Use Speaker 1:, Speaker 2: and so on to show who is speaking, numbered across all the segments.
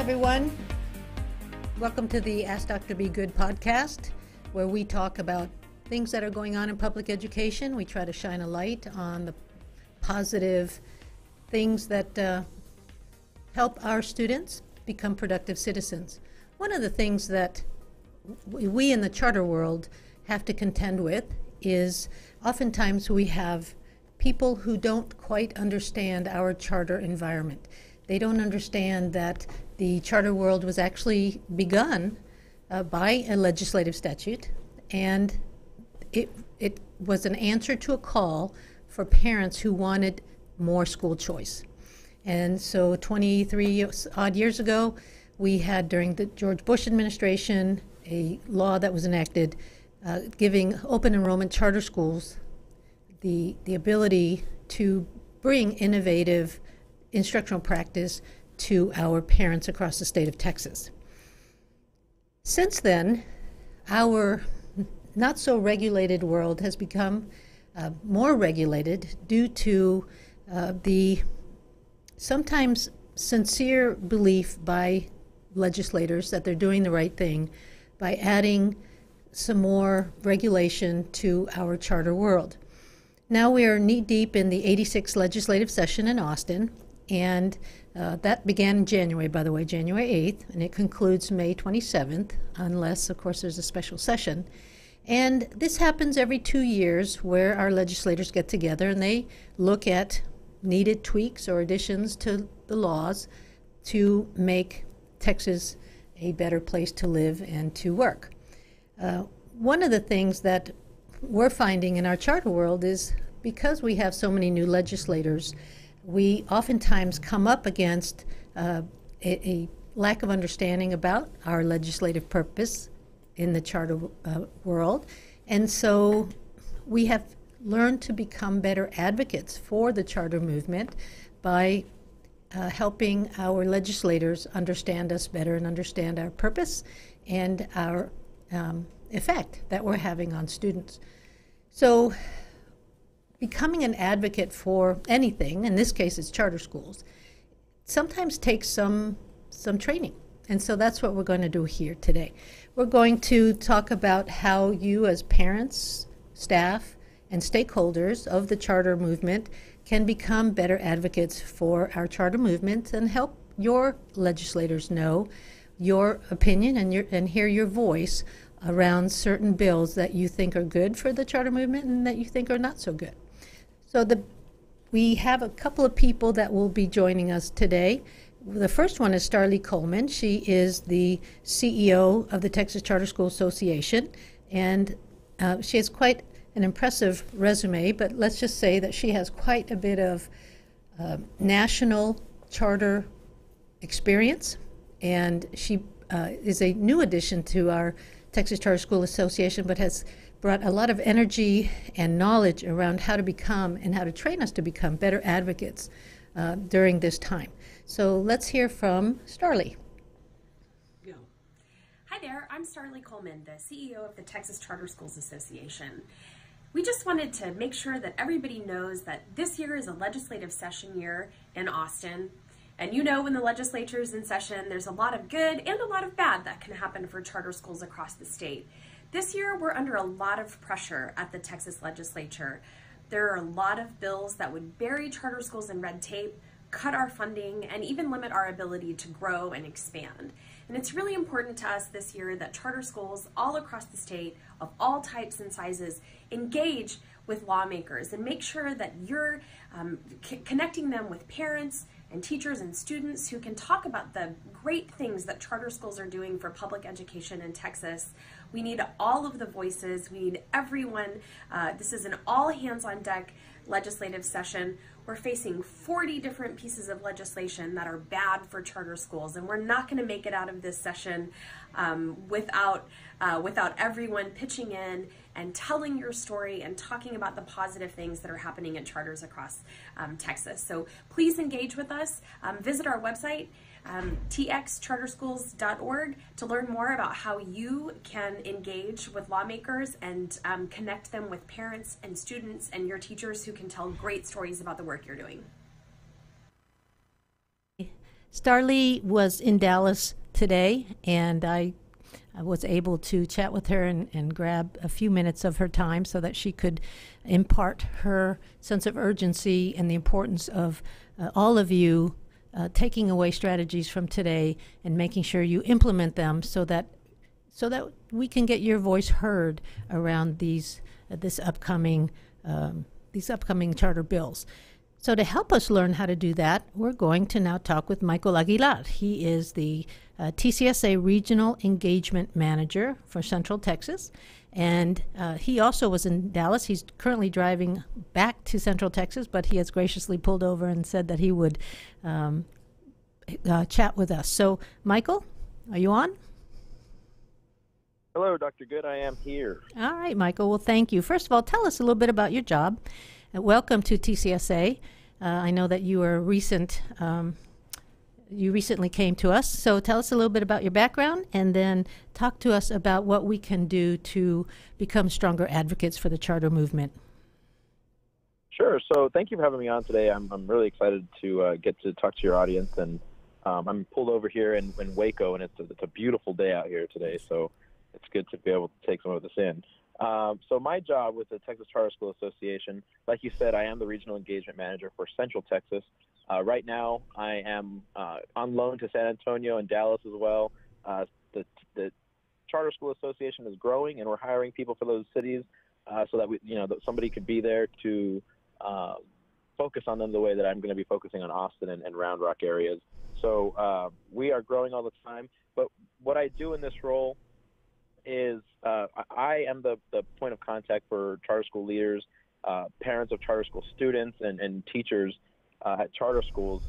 Speaker 1: everyone. Welcome to the Ask Dr. Be Good podcast, where we talk about things that are going on in public education. We try to shine a light on the positive things that help our students become productive citizens. One of the things that we in the charter world have to contend with is oftentimes we have people who don't quite understand our charter environment. They don't understand that the charter world was actually begun by a legislative statute, and it was an answer to a call for parents who wanted more school choice. And so 23 odd years ago, we had, during the George Bush administration, a law that was enacted giving open enrollment charter schools the ability to bring innovative instructional practice to our parents across the state of Texas. Since then, our not so regulated world has become more regulated due to the sometimes sincere belief by legislators that they're doing the right thing by adding some more regulation to our charter world. Now we are knee-deep in the 86th legislative session in Austin, and that began in January, by the way, January 8th, and it concludes May 27th, unless, of course, there's a special session. And this happens every 2 years where our legislators get together and they look at needed tweaks or additions to the laws to make Texas a better place to live and to work. One of the things that we're finding in our charter world is because we have so many new legislators, we oftentimes come up against a lack of understanding about our legislative purpose in the charter world. And so we have learned to become better advocates for the charter movement by helping our legislators understand us better and understand our purpose and our effect that we're having on students. So becoming an advocate for anything, in this case it's charter schools, sometimes takes some training. And so that's what we're going to do here today. We're going to talk about how you as parents, staff, and stakeholders of the charter movement can become better advocates for our charter movement and help your legislators know your opinion and hear your voice around certain bills that you think are good for the charter movement and that you think are not so good. So we have a couple of people that will be joining us today. The first one is Starlee Coleman. She is the CEO of the Texas Charter School Association, and she has quite an impressive resume, but let's just say that she has quite a bit of national charter experience, and she is a new addition to our Texas Charter School Association, but has brought a lot of energy and knowledge around how to become and how to train us to become better advocates during this time. So let's hear from Starlee.
Speaker 2: Hi there, I'm Starlee Coleman, the CEO of the Texas Charter Schools Association. We just wanted to make sure that everybody knows that this year is a legislative session year in Austin. And you know, when the legislature is in session, there's a lot of good and a lot of bad that can happen for charter schools across the state. This year, we're under a lot of pressure at the Texas Legislature. There are a lot of bills that would bury charter schools in red tape, cut our funding, and even limit our ability to grow and expand. And it's really important to us this year that charter schools all across the state of all types and sizes engage with lawmakers and make sure that you're connecting them with parents and teachers and students who can talk about the great things that charter schools are doing for public education in Texas. We need all of the voices. We need everyone. This is an all hands on deck legislative session. We're facing 40 different pieces of legislation that are bad for charter schools, and we're not going to make it out of this session without everyone pitching in and telling your story and talking about the positive things that are happening in charters across Texas. So please engage with us. Visit our website, txcharterschools.org, to learn more about how you can engage with lawmakers and connect them with parents and students and your teachers who can tell great stories about the work you're doing.
Speaker 1: Starlee was in Dallas today, and I was able to chat with her and grab a few minutes of her time so that she could impart her sense of urgency and the importance of all of you taking away strategies from today and making sure you implement them so that we can get your voice heard around these upcoming charter bills. So to help us learn how to do that, we're going to now talk with Michael Aguilar. He is the TCSA Regional Engagement Manager for Central Texas, and he also was in Dallas. He's currently driving back to Central Texas, but he has graciously pulled over and said that he would chat with us. So, Michael, are you on?
Speaker 3: Hello, Dr. Good. I am here.
Speaker 1: All right, Michael. Well, thank you. First of all, tell us a little bit about your job. Welcome to TCSA. I know that you are you recently came to us, so tell us a little bit about your background and then talk to us about what we can do to become stronger advocates for the charter movement.
Speaker 3: Sure. So thank you for having me on today. I'm really excited to get to talk to your audience, and I'm pulled over here in Waco, and it's a beautiful day out here today, so it's good to be able to take some of this in. So my job with the Texas Charter School Association, like you said, I am the Regional Engagement Manager for Central Texas. Right now, I am on loan to San Antonio and Dallas as well. The Charter School Association is growing, and we're hiring people for those cities so that that somebody could be there to focus on them the way that I'm going to be focusing on Austin and Round Rock areas. So we are growing all the time. But what I do in this role is I am the point of contact for charter school leaders, parents of charter school students, and teachers at charter schools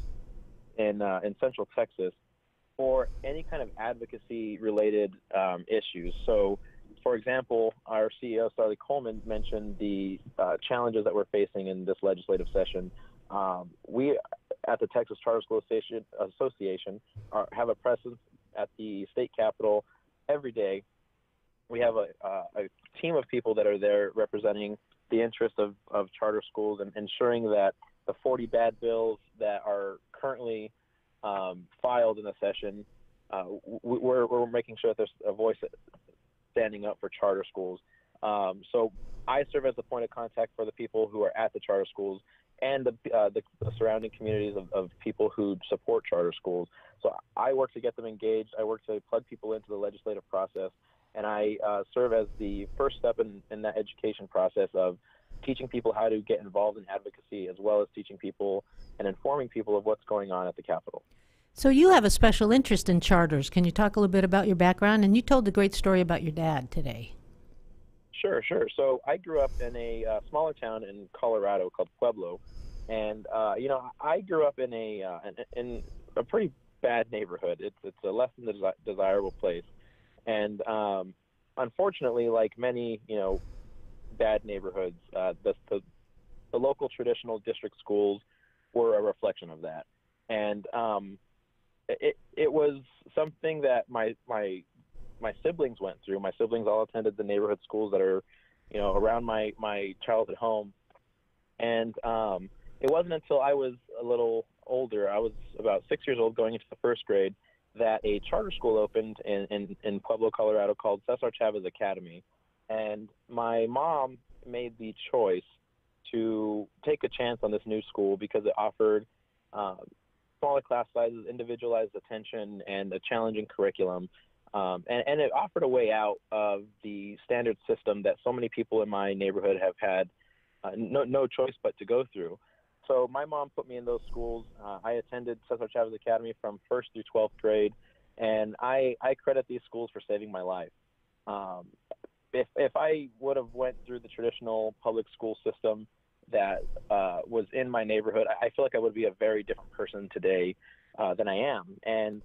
Speaker 3: in Central Texas for any kind of advocacy-related issues. So, for example, our CEO, Starlee Coleman, mentioned the challenges that we're facing in this legislative session. We at the Texas Charter School Association have a presence at the state capitol every day. We have a team of people that are there representing the interests of charter schools and ensuring that the 40 bad bills that are currently filed in the session, we're making sure that there's a voice standing up for charter schools. So I serve as the point of contact for the people who are at the charter schools and the surrounding communities of people who support charter schools. So I work to get them engaged. I work to plug people into the legislative process. And I serve as the first step in that education process of teaching people how to get involved in advocacy, as well as teaching people and informing people of what's going on at the Capitol.
Speaker 1: So you have a special interest in charters. Can you talk a little bit about your background? And you told a great story about your dad today.
Speaker 3: Sure. So I grew up in a smaller town in Colorado called Pueblo. And, I grew up in a pretty bad neighborhood. It's a less than desirable place. And unfortunately, like many, bad neighborhoods, the local traditional district schools were a reflection of that. And it was something that my siblings went through. My siblings all attended the neighborhood schools that are, around my childhood home. And it wasn't until I was a little older, I was about 6 years old going into the first grade, that a charter school opened in Pueblo, Colorado called Cesar Chavez Academy. And my mom made the choice to take a chance on this new school because it offered smaller class sizes, individualized attention, and a challenging curriculum. And it offered a way out of the standard system that so many people in my neighborhood have had no choice but to go through. So my mom put me in those schools. I attended Cesar Chavez Academy from 1st through 12th grade, and I credit these schools for saving my life. If I would have went through the traditional public school system that was in my neighborhood, I feel like I would be a very different person today than I am. And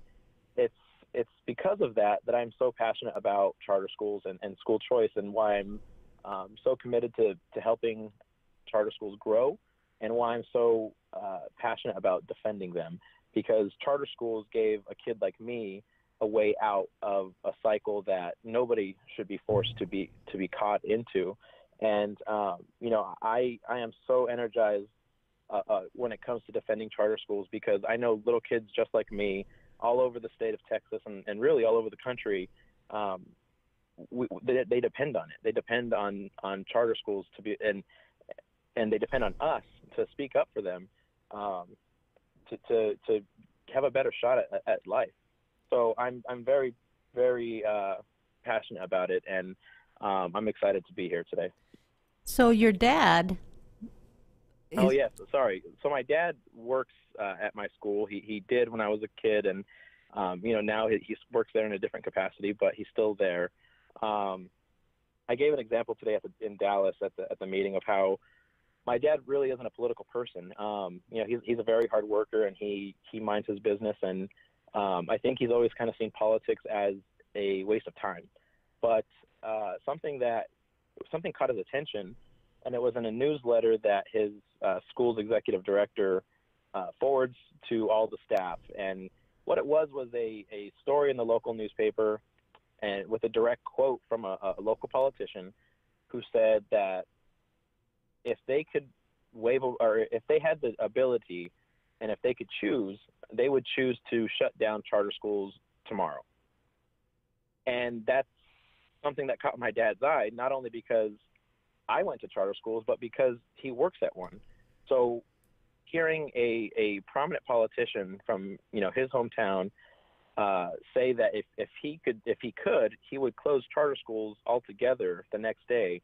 Speaker 3: it's because of that I'm so passionate about charter schools and school choice, and why I'm so committed to helping charter schools grow, and why I'm so passionate about defending them, because charter schools gave a kid like me a way out of a cycle that nobody should be forced to be caught into. And I am so energized when it comes to defending charter schools, because I know little kids just like me all over the state of Texas and really all over the country, they depend on it. They depend on charter schools to be, and they depend on us to speak up for them, to have a better shot at life. So I'm very, very passionate about it, and I'm excited to be here today.
Speaker 1: So your dad...
Speaker 3: Oh, yes. Sorry. So my dad works at my school. He did when I was a kid, and now he works there in a different capacity, but he's still there. I gave an example today in Dallas at the meeting of how my dad really isn't a political person. He's a very hard worker, and he minds his business, and I think he's always kind of seen politics as a waste of time. But something caught his attention, and it was in a newsletter that his school's executive director forwards to all the staff. And what it was a story in the local newspaper, and with a direct quote from a local politician who said that if they could if they had the ability and if they could choose, they would choose to shut down charter schools tomorrow. And that's something that caught my dad's eye, not only because I went to charter schools, but because he works at one. So hearing a prominent politician from his hometown say that if he could, he would close charter schools altogether the next day,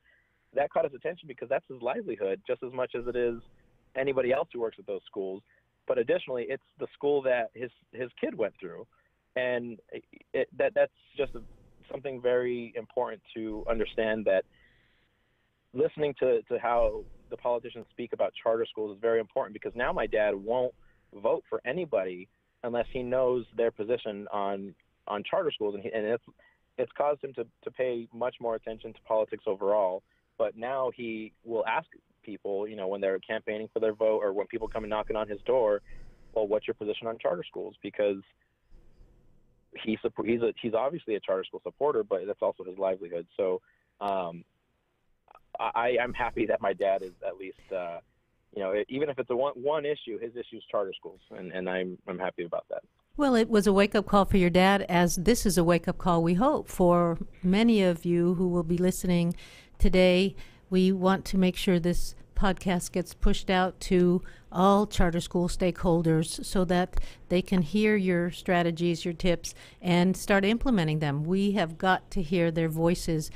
Speaker 3: that caught his attention because that's his livelihood just as much as it is anybody else who works at those schools. But additionally, it's the school that his kid went through, and that's just something very important to understand, that listening to how the politicians speak about charter schools is very important, because now my dad won't vote for anybody unless he knows their position on charter schools, and it's caused him to pay much more attention to politics overall. But now he will ask people, when they're campaigning for their vote, or when people come and knocking on his door, well, what's your position on charter schools? Because he's obviously a charter school supporter, but that's also his livelihood. So I'm happy that my dad is at least, even if it's a one issue, his issue is charter schools, and I'm happy about that.
Speaker 1: Well, it was a wake-up call for your dad, as this is a wake-up call, we hope, for many of you who will be listening today. We want to make sure this podcast gets pushed out to all charter school stakeholders so that they can hear your strategies, your tips, and start implementing them. We have got to hear their voices.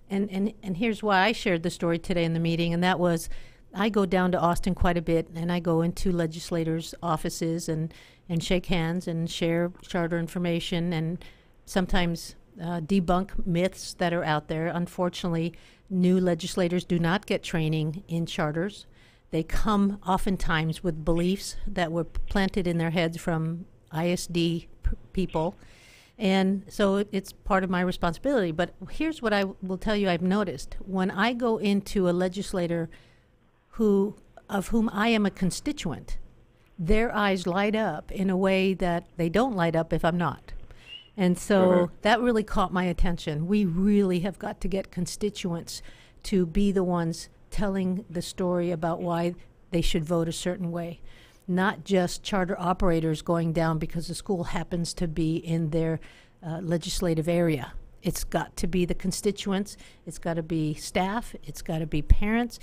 Speaker 1: And here's why I shared the story today in the meeting, and that was, I go down to Austin quite a bit, and I go into legislators' offices and shake hands and share charter information, and sometimes debunk myths that are out there. Unfortunately, new legislators do not get training in charters. They come oftentimes with beliefs that were planted in their heads from ISD people. And so it's part of my responsibility. But here's what I will tell you I've noticed. When I go into a legislator of whom I am a constituent, their eyes light up in a way that they don't light up if I'm not. And so that really caught my attention. We really have got to get constituents to be the ones telling the story about why they should vote a certain way, not just charter operators going down because the school happens to be in their legislative area. It's got to be the constituents. It's got to be staff. It's got to be parents.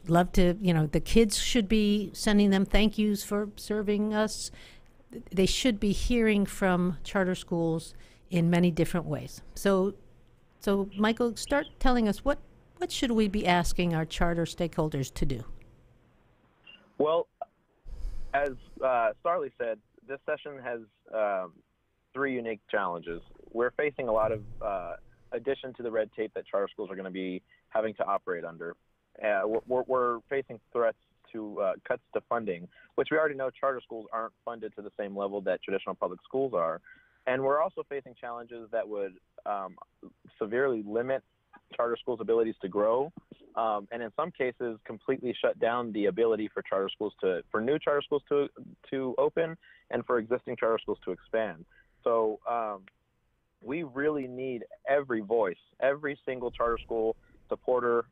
Speaker 1: Love to, the kids should be sending them thank yous for serving us. They should be hearing from charter schools in many different ways. So Michael, start telling us what should we be asking our charter stakeholders to do?
Speaker 3: Well, as Starlee said, this session has 3 unique challenges. We're facing a lot of addition to the red tape that charter schools are going to be having to operate under. We're facing threats to cuts to funding, which we already know charter schools aren't funded to the same level that traditional public schools are. And we're also facing challenges that would severely limit charter schools' abilities to grow, and in some cases completely shut down the ability for new charter schools to open, and for existing charter schools to expand. So we really need every voice, every single charter school supporter,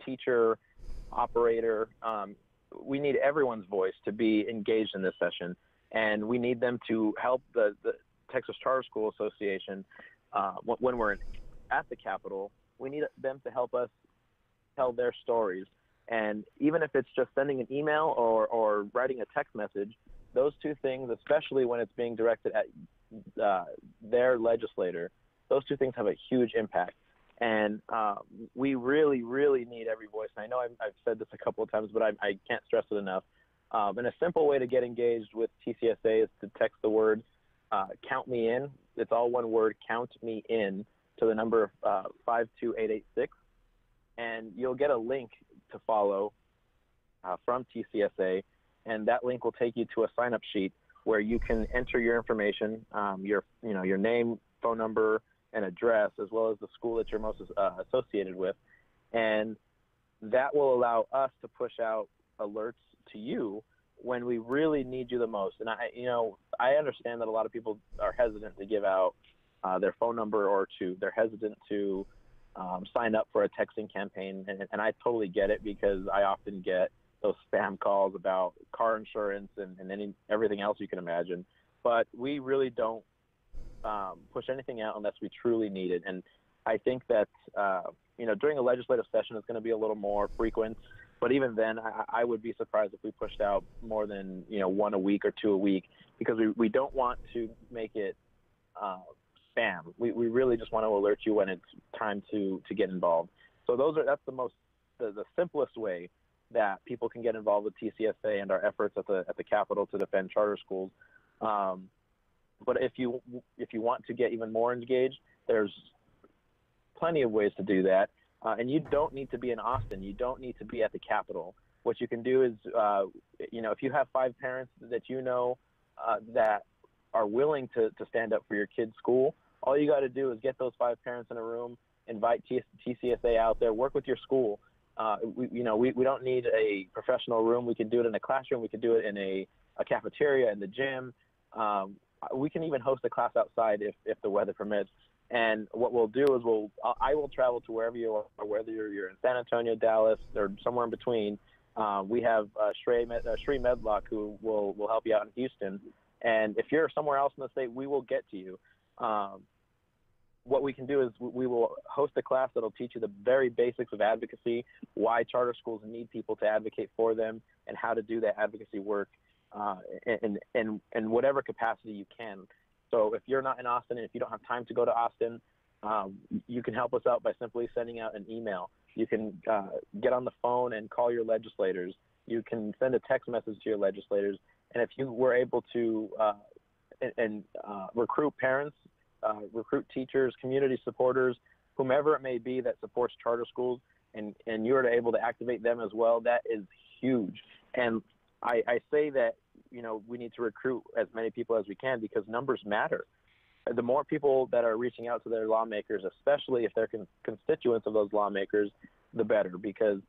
Speaker 3: teacher, operator, we need everyone's voice to be engaged in this session, and we need them to help the Texas Charter School Association when we're at the Capitol. We need them to help us tell their stories. And even if it's just sending an email or writing a text message, those two things, especially when it's being directed at their legislator, those two things have a huge impact. And we really, really need every voice. And I know I've said this a couple of times, but I can't stress it enough. And a simple way to get engaged with TCSA is to text the word count me in. It's all one word, count me in, to the number 52886. And you'll get a link to follow from TCSA. And that link will take you to a sign-up sheet where you can enter your information, your name, phone number, and address, as well as the school that you're most associated with. And that will allow us to push out alerts to you when we really need you the most. And I understand that a lot of people are hesitant to give out their phone number, or they're hesitant to sign up for a texting campaign. And I totally get it, because I often get those spam calls about car insurance and everything else you can imagine. But we really don't push anything out unless we truly need it. And I think that, during a legislative session, it's going to be a little more frequent. But even then, I would be surprised if we pushed out more than, one a week or two a week, because we don't want to make it spam. We really just want to alert you when it's time to get involved. So that's the simplest way that people can get involved with TCSA and our efforts at the Capitol to defend charter schools. But if you want to get even more engaged, there's plenty of ways to do that. And you don't need to be in Austin. You don't need to be at the Capitol. What you can do is, if you have 5 parents that that are willing to stand up for your kid's school, all you got to do is get those 5 parents in a room, invite TCSA out there, work with your school. We don't need a professional room. We can do it in a classroom. We can do it in a cafeteria, in the gym. We can even host a class outside if the weather permits. And what we'll do is I will travel to wherever you are, whether you're in San Antonio, Dallas, or somewhere in between. We have Shree Medlock, who will help you out in Houston. And if you're somewhere else in the state, we will get to you. What we can do is we will host a class that'll teach you the very basics of advocacy, why charter schools need people to advocate for them, and how to do that advocacy work in whatever capacity you can. So if you're not in Austin, and if you don't have time to go to Austin, you can help us out by simply sending out an email. You can get on the phone and call your legislators. You can send a text message to your legislators. And if you were able to recruit parents, recruit teachers, community supporters, whomever it may be that supports charter schools, and you're able to activate them as well, that is huge. And I say that, we need to recruit as many people as we can, because numbers matter. The more people that are reaching out to their lawmakers, especially if they're constituents of those lawmakers, the better, because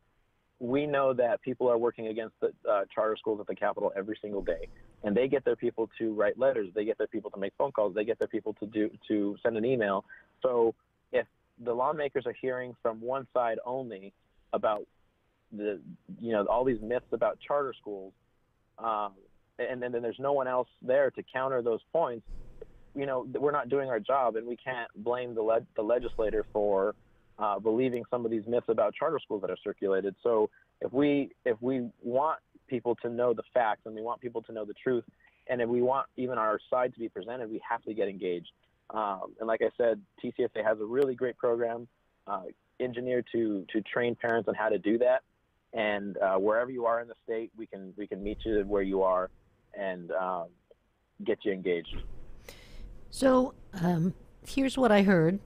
Speaker 3: we know that people are working against the charter schools at the Capitol every single day, and they get their people to write letters, they get their people to make phone calls, they get their people to send an email. So if the lawmakers are hearing from one side only about all these myths about charter schools, and then there's no one else there to counter those points, we're not doing our job, and we can't blame the legislator for believing some of these myths about charter schools that are circulated. So if we want people to know the facts, and we want people to know the truth, and if we want even our side to be presented, we have to get engaged. And like I said, TCSA has a really great program engineered to train parents on how to do that. And wherever you are in the state, we can meet you where you are and get you engaged.
Speaker 1: So here's what I heard.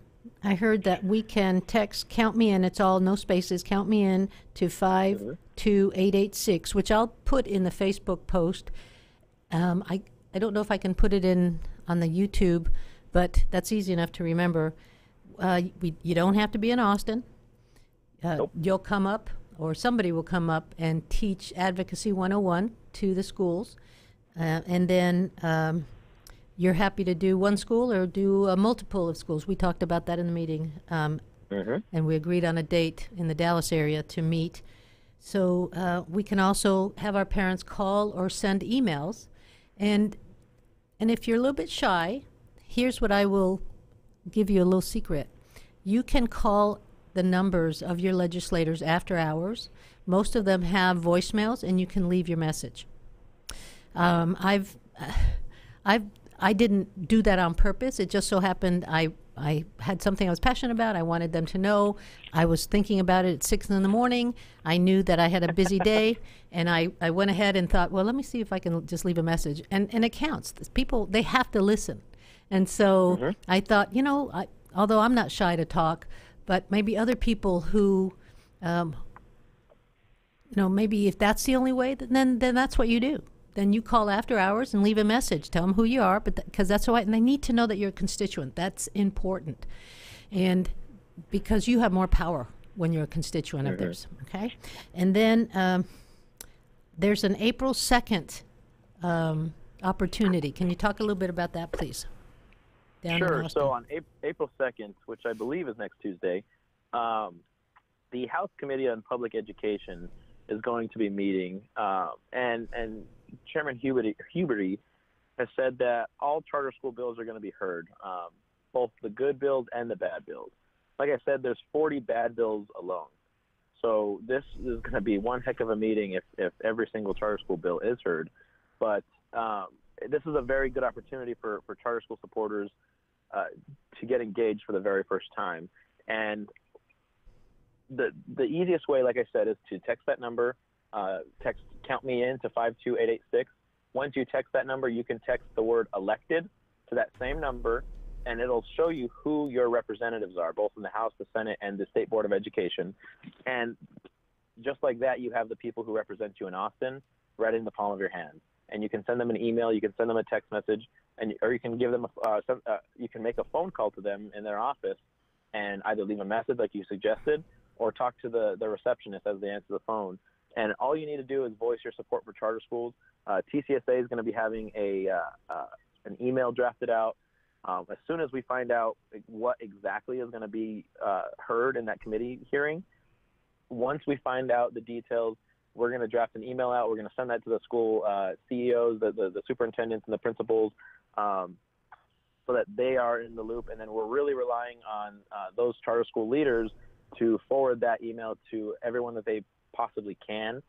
Speaker 1: I heard that we can text count me in, it's all no spaces, count me in to 52886, which I'll put in the Facebook post. I don't know if I can put it in on the YouTube, but that's easy enough to remember. You don't have to be in Austin.
Speaker 3: Nope.
Speaker 1: You'll come up, or somebody will come up and teach Advocacy 101 to the schools. And then you're happy to do one school or do a multiple of schools. We talked about that in the meeting, and we agreed on a date in the Dallas area to meet. So we can also have our parents call or send emails. And if you're a little bit shy, here's what I will give you a little secret. You can call the numbers of your legislators after hours. Most of them have voicemails, and you can leave your message. I didn't do that on purpose. It just so happened I had something I was passionate about. I wanted them to know. I was thinking about it at 6 in the morning. I knew that I had a busy day, and I went ahead and thought, well, let me see if I can just leave a message. And it counts. People, they have to listen. And so I thought, although I'm not shy to talk, but maybe other people who, maybe if that's the only way, then that's what you do. Then you call after hours and leave a message. Tell them who you are, because that's all right. And they need to know that you're a constituent. That's important. And because you have more power when you're a constituent of theirs, okay? And then there's an April 2nd opportunity. Can you talk a little bit about that, please?
Speaker 3: Sure. So on April 2nd, which I believe is next Tuesday, the House Committee on Public Education is going to be meeting, and Chairman Huberty has said that all charter school bills are going to be heard, both the good bills and the bad bills. Like I said, there's 40 bad bills alone. So this is going to be one heck of a meeting if every single charter school bill is heard. But this is a very good opportunity for charter school supporters to get engaged for the very first time. And the easiest way, like I said, is to text that number. Text "count me in" to 52886. Once you text that number, you can text the word "elected" to that same number, and it'll show you who your representatives are, both in the House, the Senate, and the State Board of Education. And just like that, you have the people who represent you in Austin right in the palm of your hand. And you can send them an email, you can send them a text message, or you can give them you can make a phone call to them in their office and either leave a message like you suggested, or talk to the receptionist as they answer the phone. And all you need to do is voice your support for charter schools. TCSA is going to be having an email drafted out. As soon as we find out what exactly is going to be heard in that committee hearing, once we find out the details, we're going to draft an email out. We're going to send that to the school CEOs, the superintendents, and the principals, so that they are in the loop. And then we're really relying on those charter school leaders to forward that email to everyone that they possibly can.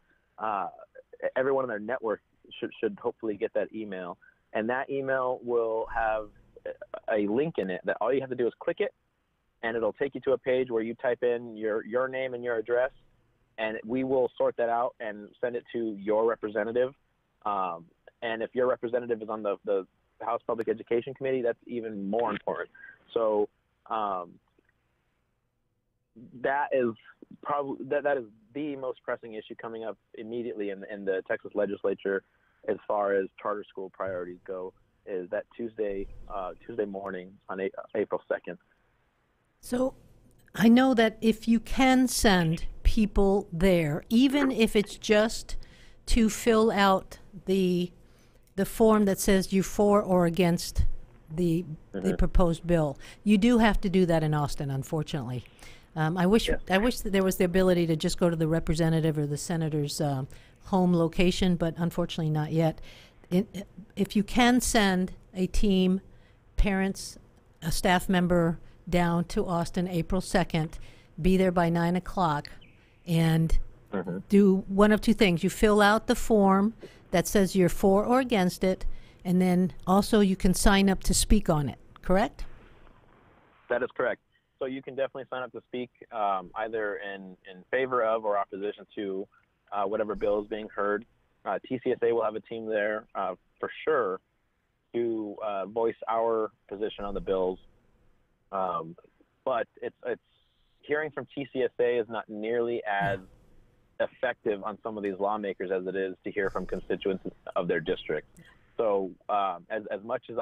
Speaker 3: Everyone in their network should hopefully get that email. And that email will have a link in it that all you have to do is click it, and it'll take you to a page where you type in your name and your address, and we will sort that out and send it to your representative. And if your representative is on the House Public Education Committee, that's even more important. So that is probably that is the most pressing issue coming up immediately in the Texas Legislature as far as charter school priorities go, is that Tuesday morning on April 2nd.
Speaker 1: So I know that if you can send people there, even if it's just to fill out the form that says you're for or against the proposed bill, you do have to do that in Austin, unfortunately. I wish that there was the ability to just go to the representative or the senator's home location, but unfortunately not yet. If you can send a team, parents, a staff member down to Austin April 2nd, be there by 9 o'clock, and do one of two things. You fill out the form that says you're for or against it, and then also you can sign up to speak on it, correct?
Speaker 3: That is correct. So you can definitely sign up to speak either in favor of or opposition to whatever bill is being heard. TCSA will have a team there for sure to voice our position on the bills. But it's hearing from TCSA is not nearly as effective on some of these lawmakers as it is to hear from constituents of their district. So as much as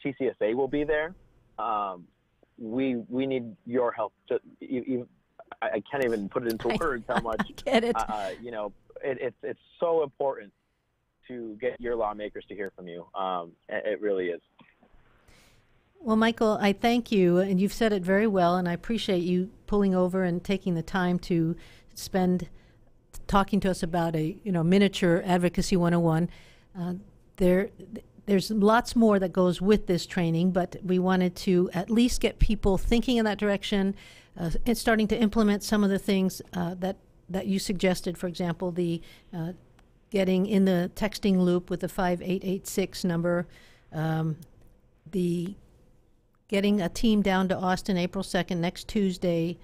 Speaker 3: TCSA will be there, we need your help. I can't even put it into words how much.
Speaker 1: I get it.
Speaker 3: It's so important to get your lawmakers to hear from you. It really is.
Speaker 1: Well, Michael, I thank you, and you've said it very well, and I appreciate you pulling over and taking the time to spend talking to us about a miniature advocacy 101. There's lots more that goes with this training, but we wanted to at least get people thinking in that direction, and starting to implement some of the things that you suggested. For example, the getting in the texting loop with the 5886 number, the getting a team down to Austin April 2nd, next Tuesday,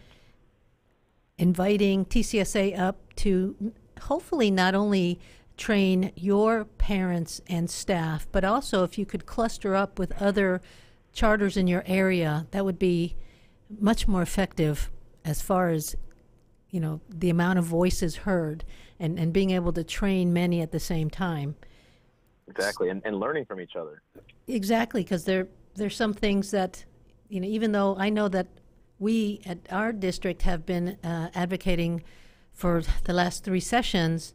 Speaker 1: inviting TCSA up to hopefully not only train your parents and staff, but also if you could cluster up with other charters in your area, that would be much more effective as far as the amount of voices heard and being able to train many at the same time.
Speaker 3: Exactly, and learning from each other. Exactly,
Speaker 1: because there's some things that, even though I know that we at our district have been advocating for the last 3 sessions,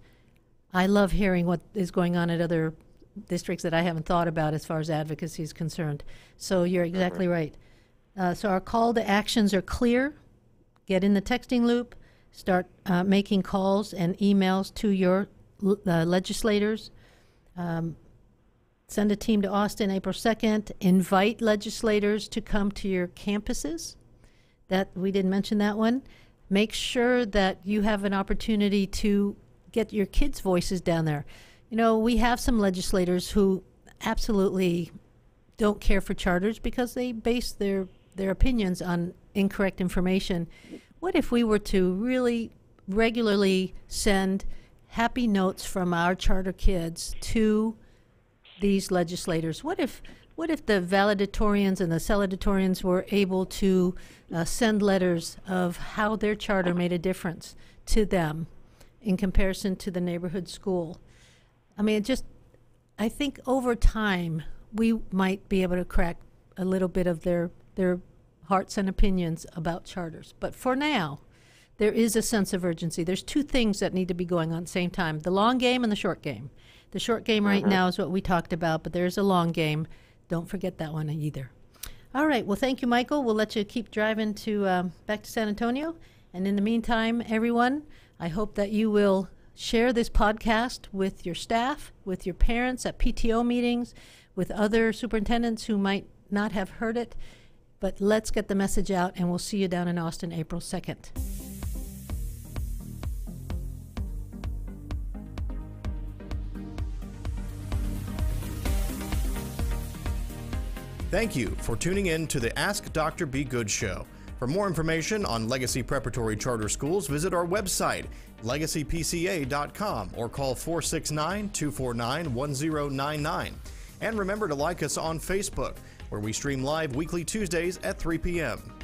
Speaker 1: I love hearing what is going on at other districts that I haven't thought about as far as advocacy is concerned. So you're exactly right. So our call to actions are clear. Get in the texting loop. Start making calls and emails to your legislators. Send a team to Austin April 2nd. Invite legislators to come to your campuses. That we didn't mention that one. Make sure that you have an opportunity to get your kids' voices down there. We have some legislators who absolutely don't care for charters because they base their opinions on incorrect information. What if we were to really regularly send happy notes from our charter kids to these legislators? What if the valedictorians and the salutatorians were able to send letters of how their charter made a difference to them in comparison to the neighborhood school? I mean, I think over time we might be able to crack a little bit of their hearts and opinions about charters. But for now, there is a sense of urgency. There's 2 things that need to be going on at the same time, the long game and the short game. The short game right now is what we talked about, but there's a long game. Don't forget that one either. All right. Well, thank you, Michael. We'll let you keep driving to back to San Antonio. And in the meantime, everyone, I hope that you will share this podcast with your staff, with your parents at PTO meetings, with other superintendents who might not have heard it. But let's get the message out, and we'll see you down in Austin April 2nd.
Speaker 4: Thank you for tuning in to the Ask Dr. Be Good show. For more information on Legacy Preparatory Charter Schools, visit our website, legacypca.com, or call 469-249-1099. And remember to like us on Facebook, where we stream live weekly Tuesdays at 3 p.m.